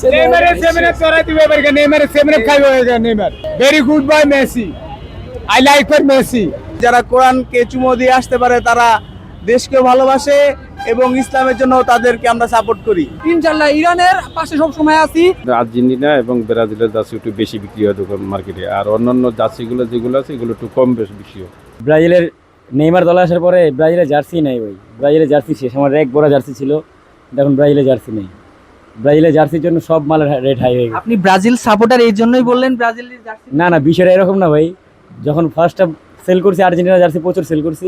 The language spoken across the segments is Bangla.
Neymar is 7 torai dibe barga Neymar 7 খাইবে হয়েছে Neymar very good boy Messi I like for Messi যারা কোরআনকে চুমো দিয়ে আসতে পারে তারা দেশকে ভালোবাসে এবং ইসলামের জন্য তাদেরকে আমরা সাপোর্ট করি। ইনশাআল্লাহ ইরানের পাশে সব সময় আছি। আর্জেন্টিনা এবং ব্রাজিলের জার্সি একটু বেশি বিক্রি হয় দোকান মার্কেটে, আর অন্যান্য জার্সিগুলো যেগুলো আছে এগুলো একটু কম বেশ বেশি হয়। ব্রাজিলের নেইমার দলে আসার পরে ব্রাজিলের জার্সি নেই ভাই, ব্রাজিলের জার্সি শেষ। আমার এক বড় জার্সি ছিল, এখন ব্রাজিলের জার্সি নেই। ব্রাজিলের জার্সির জন্য সব মালের রেট হাই হয়ে গেছে। আপনি ব্রাজিল সাপোর্টার এই জন্যই বললেন ব্রাজিলের জার্সি? না না, বিষয়টা এরকম না ভাই। যখন ফার্স্টটা সেল করছি আর্জেন্টিনা জার্সি প্রচুর সেল করছি,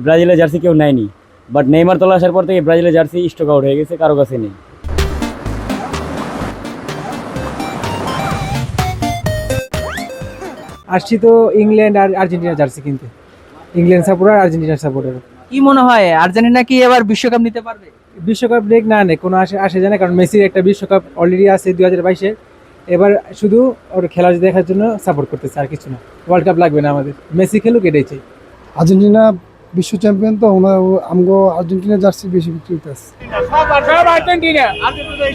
ব্রাজিলের জার্সি কেউ নেয়নি। বাট নেইমার দলে আসার পর থেকে ব্রাজিলের জার্সি স্টক আউট হয়ে গেছে, কারো কাছে নেই। আসছি তো ইংল্যান্ড আর আর্জেন্টিনা জার্সি কিনতে, ইংল্যান্ড সাপোর্টার আর্জেন্টিনার সাপোর্টার। কি মনে হয় আর্জেন্টিনা কি এবার বিশ্বকাপ নিতে পারবে? বিশ্বকাপ নেক না নেই কোনো আসে যায় না, কারণ মেসির একটা বিশ্বকাপ অলরেডি আছে 2022-এ। এবার শুধু ওর খেলা দেখার জন্য সাপোর্ট করতেছে, আর কিছু না। ওয়ার্ল্ড কাপ লাগবে না আমাদের, মেসি খেলুক এটাই চাই। আর্জেন্টিনা বিশ্ব চ্যাম্পিয়ন তো আমগো আর্জেন্টিনা জার্সি বেশি বিক্রি হইতেছে। সব আর্জেন্টিনা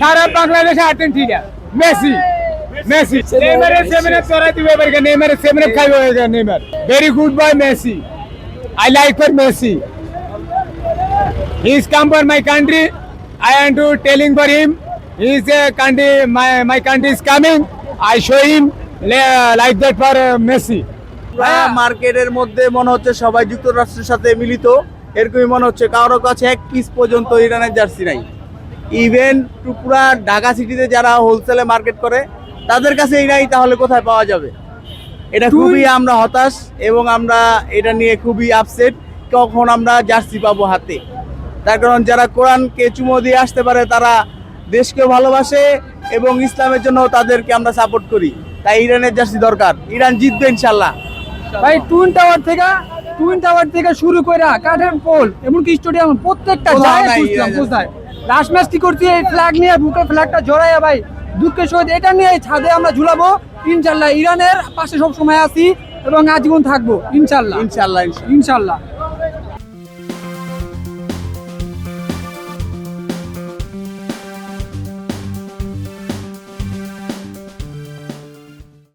সারা Bangladesh Argentina Messi Messi Neymar is 7 torai dibe barga Neymar 7 খাইবে হয়েছে Neymar very good boy Messi I like for Messi he is come for my country I am to telling for him he is a country my country is coming I show him like that for Messi মার্কেটের মধ্যে মনে হচ্ছে সবাই যুক্তরাষ্ট্রের সাথে মিলিত, এরকমই মনে হচ্ছে। কারোর কাছে এক পিস পর্যন্ত ইরানের জার্সি নাই। ইভেন পুরা ঢাকা সিটিতে যারা হোলসেলে মার্কেট করে তাদের কাছেই নাই, তাহলে কোথায় পাওয়া যাবে? এটা খুবই আমরা হতাশ এবং আমরা এটা নিয়ে খুবই আপসেট। কখন আমরা জার্সি পাবো হাতে? তার কারণ যারা কোরআনকে চুমো দিয়ে আসতে পারে তারা দেশকে ভালোবাসে এবং ইসলামের জন্য তাদেরকে আমরা সাপোর্ট করি। তাই ইরানের জার্সি দরকার। ইরান জিতবে ইনশাল্লাহ। ভাই টুইন টাওয়ার থেকে শুরু করে কাঠের পোল এমনকি স্টেডিয়াম প্রত্যেকটা জায়গায় বুঝতাম। লাস্ট ম্যাচ কি করছি, এই ফ্ল্যাগ নিয়ে বুকে ফ্ল্যাগটা জড়াইয়া ভাই দুঃখের সহিত এটা নিয়ে ছাদে আমরা ঝুলাবো। ইনশাল্লাহ ইরানের পাশে সব সময় আছি এবং আজীবন থাকবো ইনশাল্লাহ। ইনশাল্লাহ ইনশাল্লাহ।